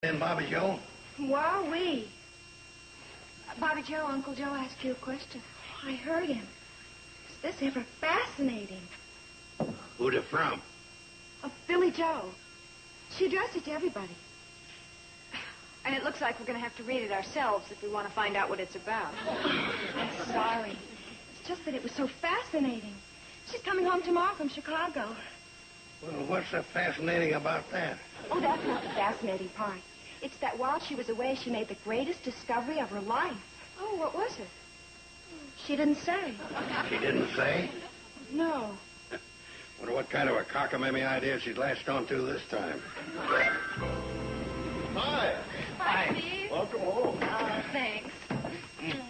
Then, Bobby Joe? Wowee. Bobby Joe, Uncle Joe asked you a question. I heard him. Is this ever fascinating? Who'd it from? Billy Joe. She addressed it to everybody. And it looks like we're going to have to read it ourselves if we want to find out what it's about. I'm sorry. It's just that it was so fascinating. She's coming home tomorrow from Chicago. Well, what's so fascinating about that? Oh, that's not the fascinating part. It's that while she was away, she made the greatest discovery of her life. Oh, what was it? She didn't say. She didn't say? No. Wonder what kind of a cockamamie idea she's latched onto this time. Hi. Hi, Steve. Welcome home. Thanks.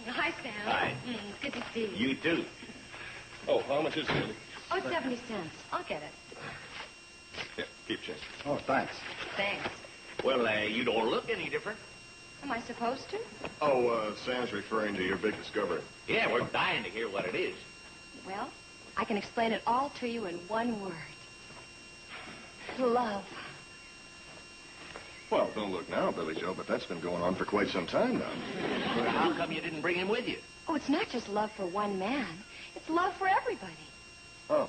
Hi, Sam. Hi. Good to see you. You too. Oh, how much is it? Oh, it's 70 cents. I'll get it. Yeah, keep change. Oh, thanks. Thanks. Well, you don't look any different. Am I supposed to? Oh, Sam's referring to your big discovery. Yeah, we're dying to hear what it is. Well, I can explain it all to you in one word. Love. Well, don't look now, Billy Joe, but that's been going on for quite some time now. Well, how come you didn't bring him with you? Oh, it's not just love for one man. It's love for everybody. Oh.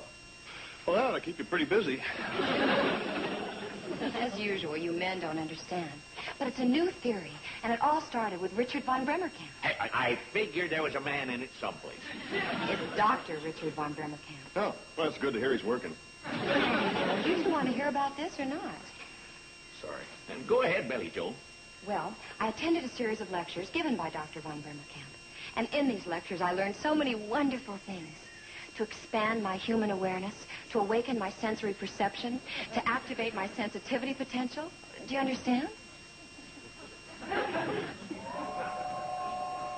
Well, that ought to keep you pretty busy. As usual, you men don't understand. But it's a new theory, and it all started with Richard von Bremerkamp. I figured there was a man in it someplace. It's Dr. Richard von Bremerkamp. Oh, well, it's good to hear he's working. Do you two want to hear about this or not? Sorry. And go ahead, Billy Joe. Well, I attended a series of lectures given by Dr. von Bremerkamp. And in these lectures, I learned so many wonderful things. To expand my human awareness, to awaken my sensory perception, to activate my sensitivity potential. Do you understand?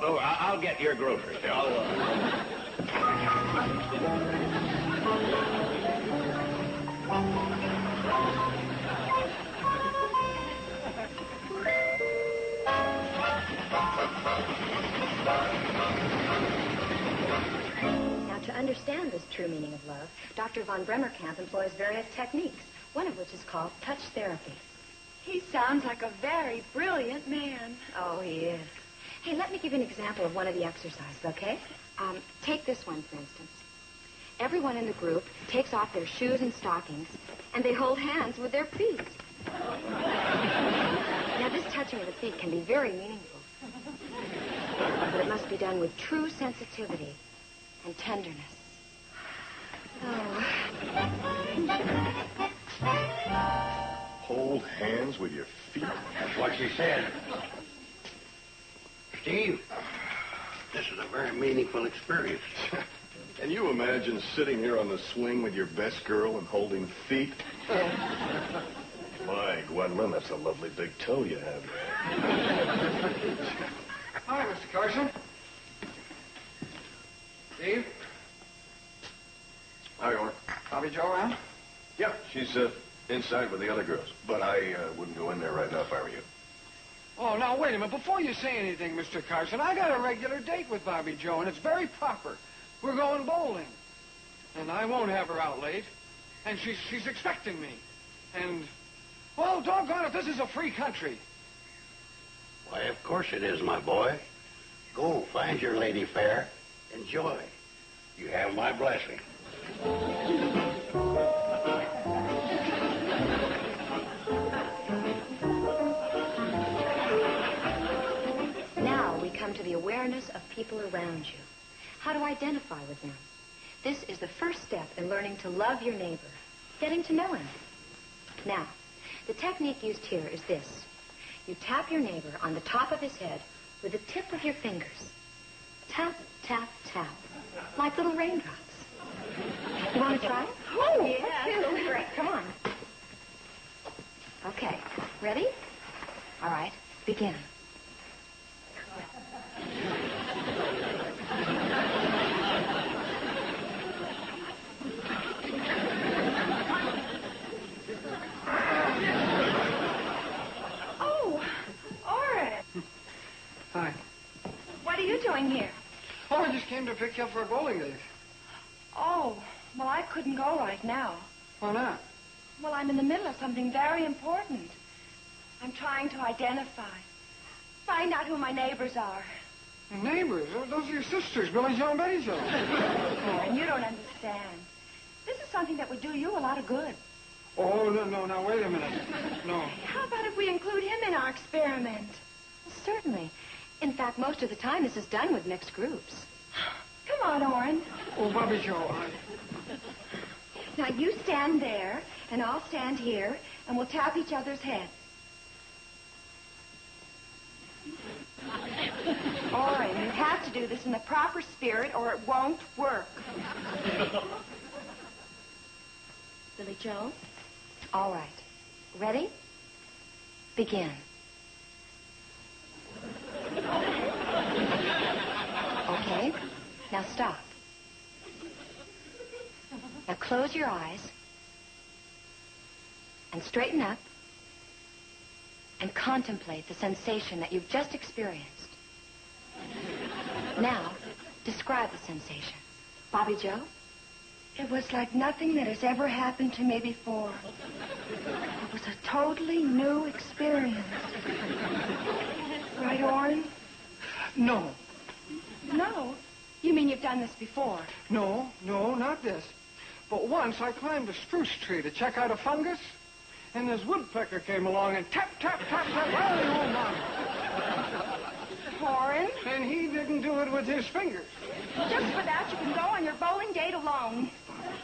Oh, I'll get your groceries. To understand this true meaning of love, Dr. von Bremerkamp employs various techniques, one of which is called touch therapy. He sounds like a very brilliant man. Oh, he is. Hey, let me give you an example of one of the exercises, okay? Take this one, for instance. Everyone in the group takes off their shoes and stockings, and they hold hands with their feet. Now, this touching of the feet can be very meaningful. But it must be done with true sensitivity and tenderness. Oh. Hold hands with your feet? That's what she said. Steve, this is a very meaningful experience. Can you imagine sitting here on the swing with your best girl and holding feet? My, Gwendolyn, that's a lovely big toe you have there. Hi, Mr. Carson. Steve? How you are? Bobby Joe around? Yeah, she's inside with the other girls. But I wouldn't go in there right now if I were you. Oh, now, wait a minute. Before you say anything, Mr. Carson, I got a regular date with Bobby Joe, and it's very proper. We're going bowling. And I won't have her out late. And she's expecting me. And, well, doggone it, this is a free country. Why, of course it is, my boy. Go find your lady fair. Enjoy. You have my blessing. Now we come to the awareness of people around you. How to identify with them. This is the first step in learning to love your neighbor, getting to know him. Now, the technique used here is this. You tap your neighbor on the top of his head with the tip of your fingers. Tap, tap, tap, like little raindrops. You want to try it? Oh, yeah. Great. Come on. Okay. Ready? All right. Begin. Oh, Oren. Hi. What are you doing here? Oh, I just came to pick you up for a bowling date. Oh, well, I couldn't go right now. Why not? Well, I'm in the middle of something very important. I'm trying to identify. Find out who my neighbors are. Your neighbors? Those are your sisters, Billy Joe and Betty Joe. Warren, you don't understand. This is something that would do you a lot of good. Oh, no, now, wait a minute. No. How about if we include him in our experiment? Well, certainly. In fact, most of the time this is done with mixed groups. Come on, Orrin. Oh, Bobby Joe, Now, you stand there, and I'll stand here, and we'll tap each other's heads. Orrin, you have to do this in the proper spirit, or it won't work. Billy Joe? All right. Ready? Begin. Okay. Now stop. Now close your eyes and straighten up and contemplate the sensation that you've just experienced. Now, describe the sensation. Bobby Joe? It was like nothing that has ever happened to me before. It was a totally new experience. Right, Orrin? No. No? You mean you've done this before? No, not this. But once I climbed a spruce tree to check out a fungus, and this woodpecker came along and tap, tap, tap, tap, right in the mouth. Orrin? And he didn't do it with his fingers. Just for that, you can go on your bowling date alone.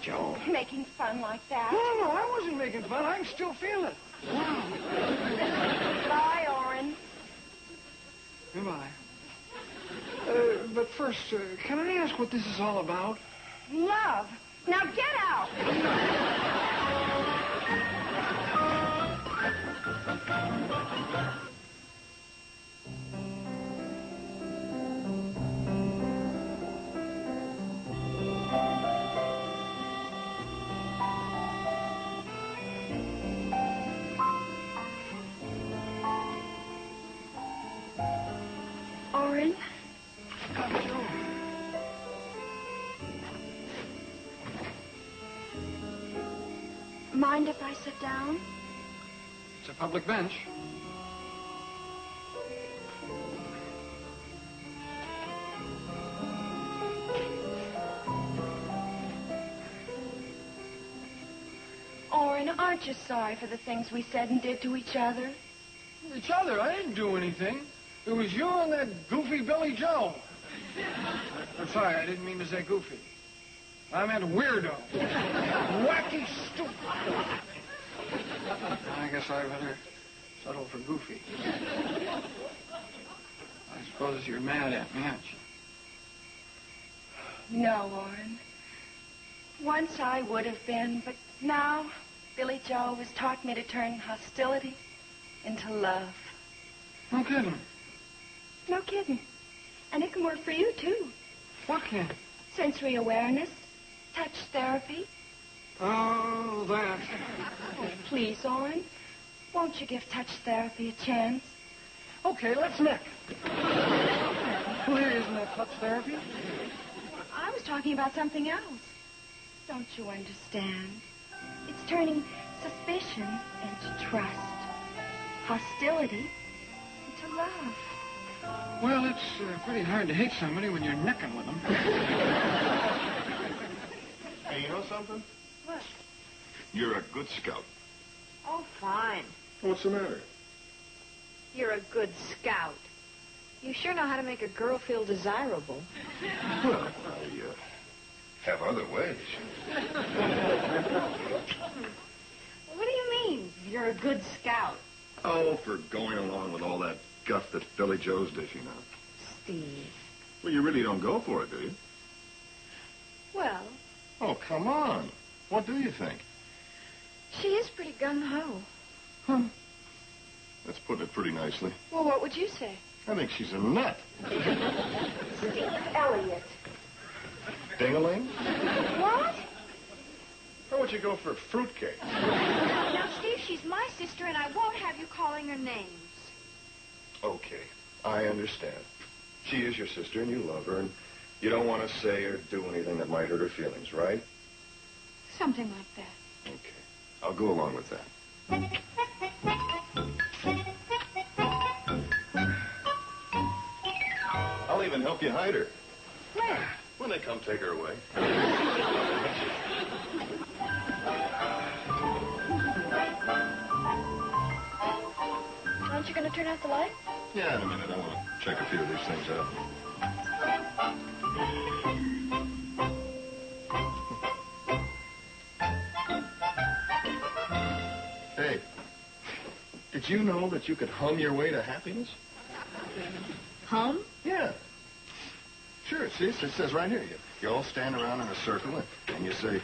Joe. Making fun like that. No, I wasn't making fun. I can still feel it. Wow. Bye, Orrin. Goodbye. But first, can I ask what this is all about? Love. Now get out. Orrin? Mind if I sit down? It's a public bench. Orrin, aren't you sorry for the things we said and did to each other? Each other? I didn't do anything. It was you and that goofy Billy Joe. I'm sorry, I didn't mean to say goofy. I meant weirdo. Wacky, stupid. I guess I better settle for goofy. I suppose you're mad at me, aren't you? No, Orrin. Once I would have been, but now Billy Joe has taught me to turn hostility into love. No kidding. No kidding. And it can work for you, too. What can? Sensory awareness, touch therapy. Oh, that. Oh, please, Orrin. Won't you give touch therapy a chance? Okay, let's neck. Well, isn't that touch therapy? I was talking about something else. Don't you understand? It's turning suspicion into trust. Hostility into love. Well, it's pretty hard to hate somebody when you're necking with them. Hey, you know something? What? You're a good scout. Oh, fine. What's the matter? You're a good scout. You sure know how to make a girl feel desirable. Well, I have other ways. What do you mean, you're a good scout? Oh, for going along with all that guff that Billy Joe's dishing out. Steve. Well, you really don't go for it, do you? Well, Oh, come on. What do you think? she is pretty gung-ho. Huh. That's putting it pretty nicely. Well, what would you say? I think she's a nut. Steve Elliott. Ding-a-ling? What? How would you go for fruitcake? Now, Steve, she's my sister, and I won't have you calling her names. Okay, I understand. She is your sister, and you love her, and you don't want to say or do anything that might hurt her feelings, right? Something like that. Okay, I'll go along with that. and help you hide her. Where? When they come take her away. Aren't you going to turn out the light? Yeah, in a minute. I want to check a few of these things out. Hey, did you know that you could hum your way to happiness? Hum? Yeah. Sure, see, it says right here. You all stand around in a circle and you say,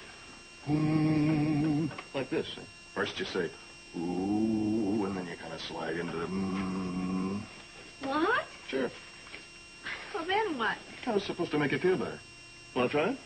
ooh, like this. First you say, ooh, and then you kind of slide into the What? Sure. Well, then what? I was supposed to make you feel better. Want to try it?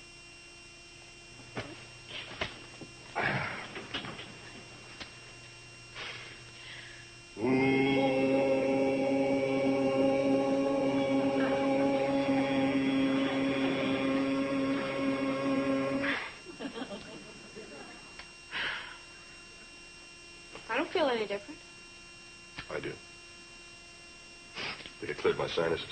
I don't feel any different. I do. I think it cleared my sinuses.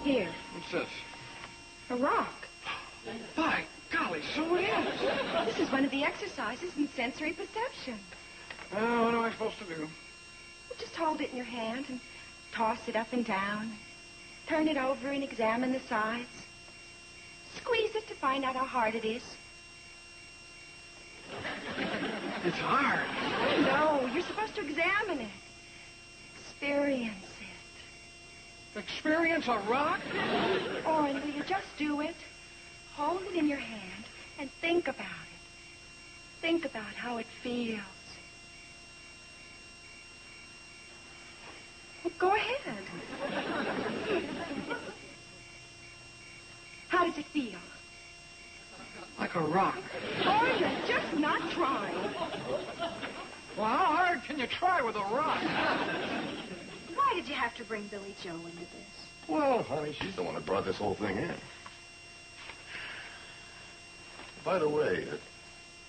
Here, What's this? a rock. By golly, so it is. This is one of the exercises in sensory perception. Oh, what am I supposed to do? Well, just hold it in your hand and toss it up and down. Turn it over and examine the sides. Squeeze it to find out how hard it is. It's hard. No, you're supposed to examine it. Experience it. Experience a rock? Oh, and will you just do it? Hold it in your hand and think about it. Think about how it feels. Well, go ahead. How does it feel? Like a rock. Oh, you're just not trying. Well, how hard can you try with a rock? Why did you have to bring Billy Joe into this? Well, honey, she's the one that brought this whole thing in. By the way,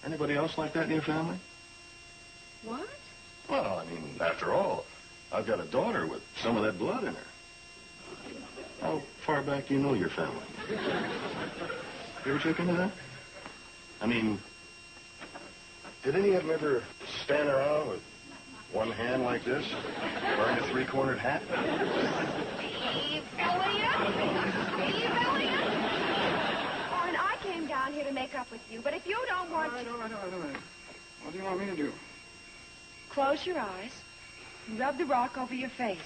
anybody else like that in your family? What? Well, I mean, after all, I've got a daughter with some of that blood in her. How far back do you know your family? You ever check into that? I mean, did any of them ever stand around with one hand like this, wearing a three-cornered hat? Steve Elliott! Steve Elliott! Oh, and I came down here to make up with you, but if you don't want to... I don't. What do you want me to do? Close your eyes and rub the rock over your face.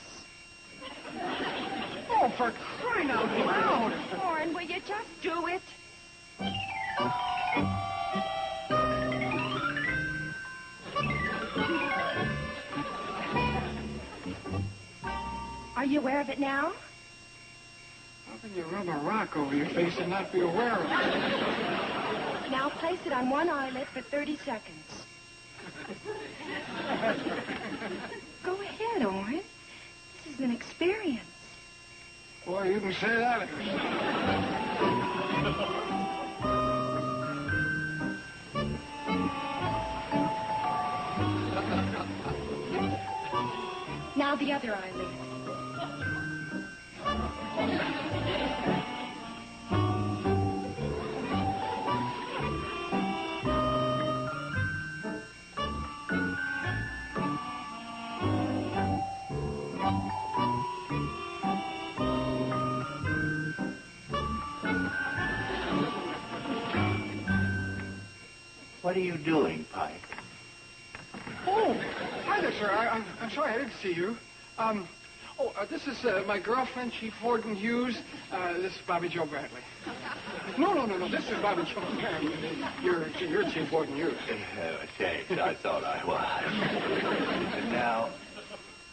Oh, for crying out loud! Warren, will you just do it? Are you aware of it now? How can you rub a rock over your face and not be aware of it? Now place it on one eyelid for 30 seconds. Go ahead, Owen. This is an experience. Boy, you can say that. Now the other eyelid. What are you doing, Pike? Oh, hi there, sir. I'm sorry I didn't see you. This is my girlfriend, Chief Warden Hughes. This is Bobby Joe Bradley. No. This is Bobby Joe Bradley. You're Chief Warden Hughes. Thanks. I thought I was. Now,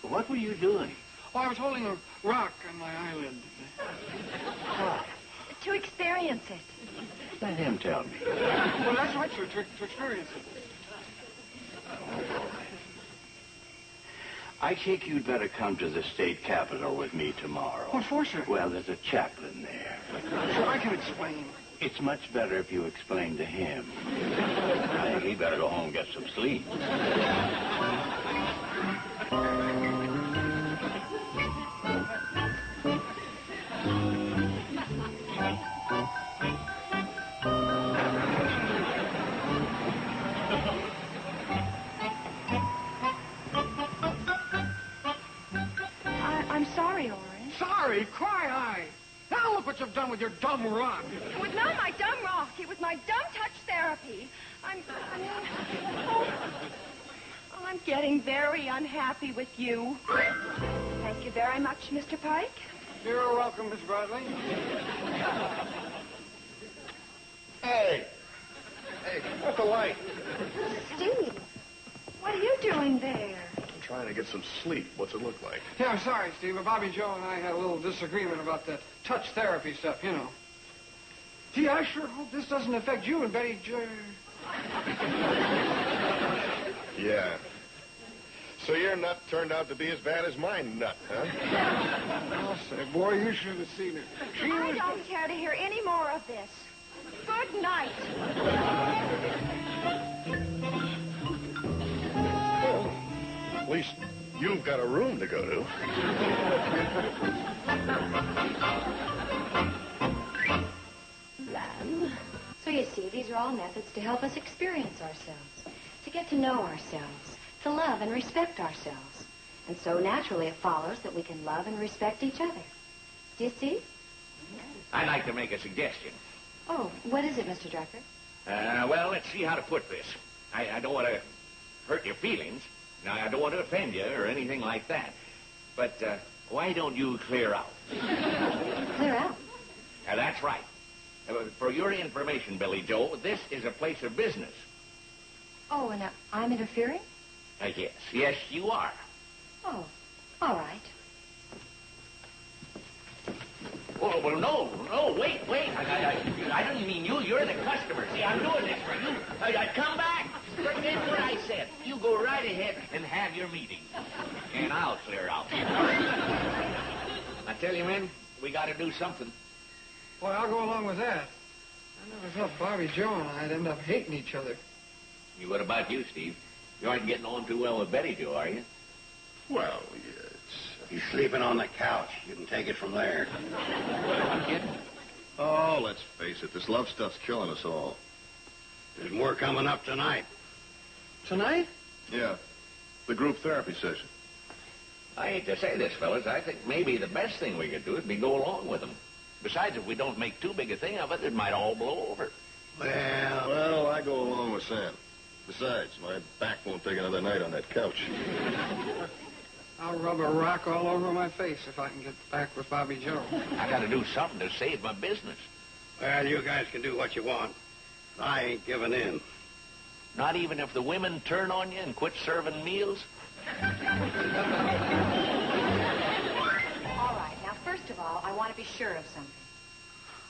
what were you doing? Oh, I was holding a rock on my eyelid. To experience it. Let him tell me. Well, that's right, sir, to experience it. I think you'd better come to the state capitol with me tomorrow. What for, sir? Well, there's a chaplain there. Sir, I can explain. It's much better if you explain to him. I think he better go home and get some sleep. I'm sorry, Oren. Sorry? Cry I. Now look what you've done with your dumb rock. It was not my dumb rock. It was my dumb touch therapy. I'm getting very unhappy with you. Thank you very much, Mr. Pike. You're welcome, Miss Bradley. Hey! Hey, what's the light? Steve, what are you doing there? I'm trying to get some sleep. What's it look like? Yeah, I'm sorry, Steve, but Bobby Joe and I had a little disagreement about that touch therapy stuff, you know. Gee, I sure hope this doesn't affect you and Betty Jo. Yeah. So your nut turned out to be as bad as my nut, huh? I'll say, boy, you should have seen it. I don't care to hear any more of this. Good night. Well, at least you've got a room to go to. So you see, these are all methods to help us experience ourselves, to get to know ourselves, to love and respect ourselves. And so naturally it follows that we can love and respect each other. Do you see? I'd like to make a suggestion. Oh, what is it, Mr. Drucker? Well, let's see how to put this. I don't want to hurt your feelings. Now, I don't want to offend you or anything like that. But why don't you clear out? Clear out? That's right. For your information, Billy Joe, this is a place of business. Oh, and I'm interfering? Yes. Yes, you are. Oh, all right. Oh, well, no, wait. I didn't mean you. You're the customer. See, I'm doing this for you. Come back. Forget what I said. You go right ahead and have your meeting. And I'll clear out. I tell you, men, we got to do something. Boy, I'll go along with that. I never thought Bobby Joe and I'd end up hating each other. What about you, Steve? You aren't getting on too well with Betty Joe, are you? Well, yes. He's sleeping on the couch. You can take it from there. I'm kidding. Oh, let's face it. This love stuff's killing us all. There's more coming up tonight. Tonight? Yeah. The group therapy session. I hate to say this, fellas. I think maybe the best thing we could do would be go along with them. Besides, if we don't make too big a thing of it, it might all blow over. Well, I go along with Sam. Besides, my back won't take another night on that couch. I'll rub a rock all over my face if I can get back with Bobby Joe. I got to do something to save my business. Well, you guys can do what you want. I ain't giving in. Not even if the women turn on you and quit serving meals? All right, now, first of all, I want to be sure of something.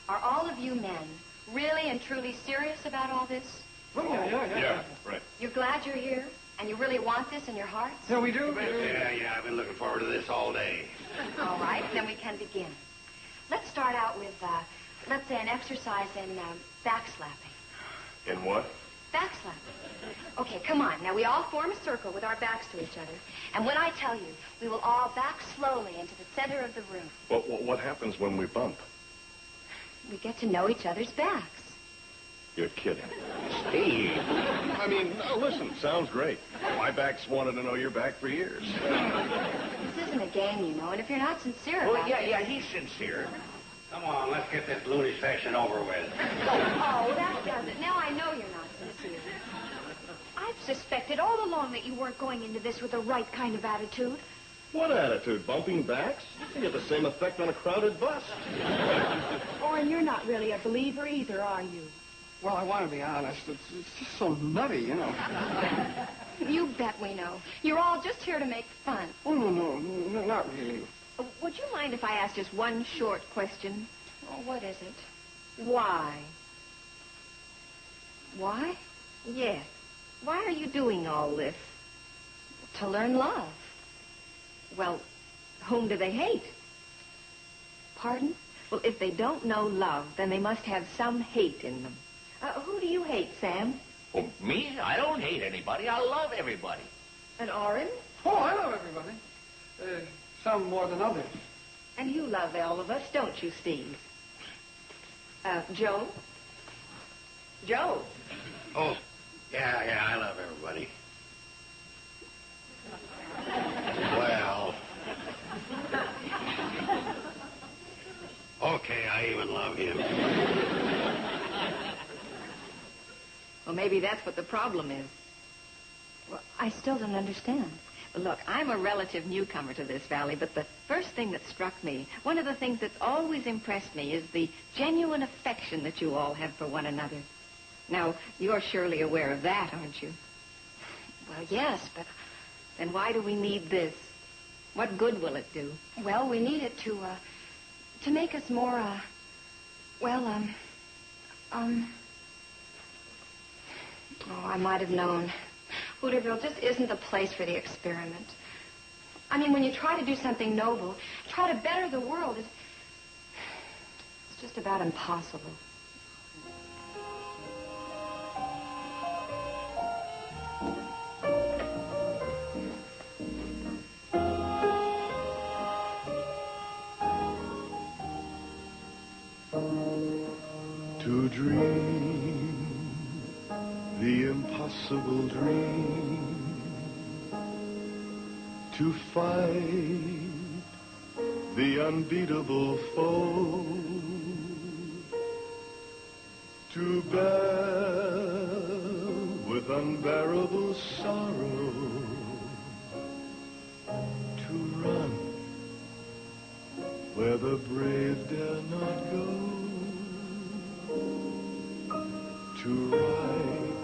Are all of you men really and truly serious about all this? Oh, yeah. Right. You're glad you're here? And you really want this in your hearts? Yeah, we do. Yeah, I've been looking forward to this all day. All right, then we can begin. Let's start out with, let's say, an exercise in backslapping. In what? Backslapping. Okay, come on. Now, we all form a circle with our backs to each other. And when I tell you, we will all back slowly into the center of the room. What happens when we bump? We get to know each other's backs. You're kidding. Steve. I mean, listen, sounds great. My back's wanted to know your back for years. This isn't a game, you know, and if you're not sincere Oh, about it... yeah, he's sincere. Come on, let's get this loony session over with. Oh, that does it. Now I know you're not sincere. I've suspected all along that you weren't going into this with the right kind of attitude. What attitude? Bumping backs? You get the same effect on a crowded bus. Oren, you're not really a believer either, are you? Well, I want to be honest. It's just so nutty, you know. You bet we know. You're all just here to make fun. Oh, no, not really. Would you mind if I asked just one short question? Oh, what is it? Why? Why? Yes. Why are you doing all this? To learn love. Well, whom do they hate? Pardon? Well, if they don't know love, then they must have some hate in them. Who do you hate, Sam? Oh, me? I don't hate anybody. I love everybody. And Orrin? Oh, I love everybody. Some more than others. And you love all of us, don't you, Steve? Joe? Joe? Oh, yeah, I love everybody. Well. Okay, I even love him. Well, maybe that's what the problem is. Well, I still don't understand. Look, I'm a relative newcomer to this valley, but the first thing that struck me, one of the things that's always impressed me, is the genuine affection that you all have for one another. Now, you're surely aware of that, aren't you? Well, yes, but... Then why do we need this? What good will it do? Well, we need it to make us more, Oh, I might have known. Hooterville just isn't the place for the experiment. I mean, when you try to do something noble, try to better the world, it's just about impossible. To dream the impossible dream, to fight the unbeatable foe, to bear with unbearable sorrow, to run where the brave dare not go, to right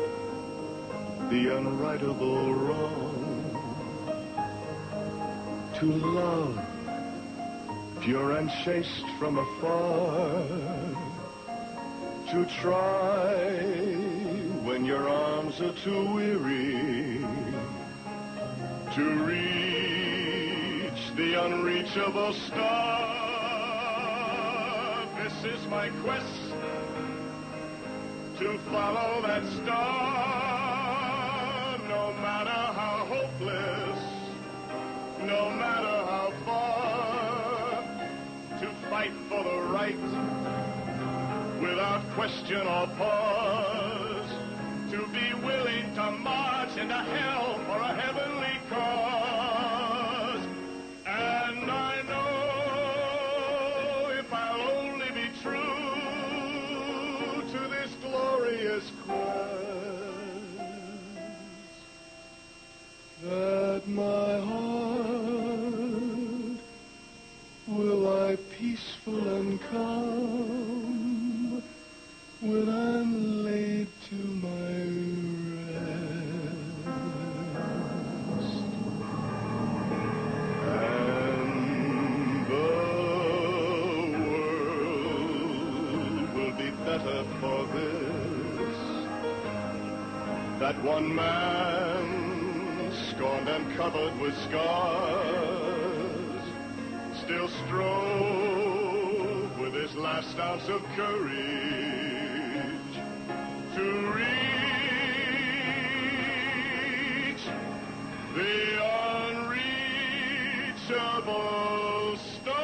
the unrightable wrong, to love pure and chaste from afar, to try when your arms are too weary, to reach the unreachable star. This is my quest, to follow that star, no matter how hopeless, no matter how far, to fight for the right without question or pause, to be willing to march into hell for a heavenly cause. And I know if I'll only be true to this glorious quest, that my heart will lie peaceful and calm when I'm laid to my rest. And the world will be better for this, that one man, scorned and covered with scars, still strove with his last ounce of courage to reach the unreachable star.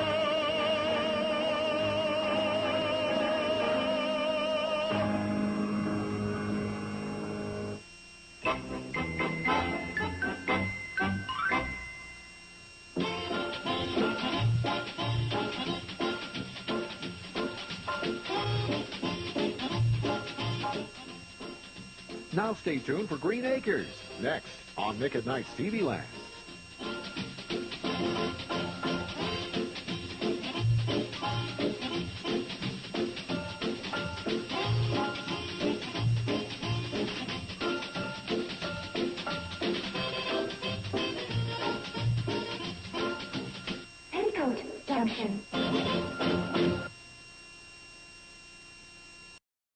Now stay tuned for Green Acres, next on Nick at Night's TV Land.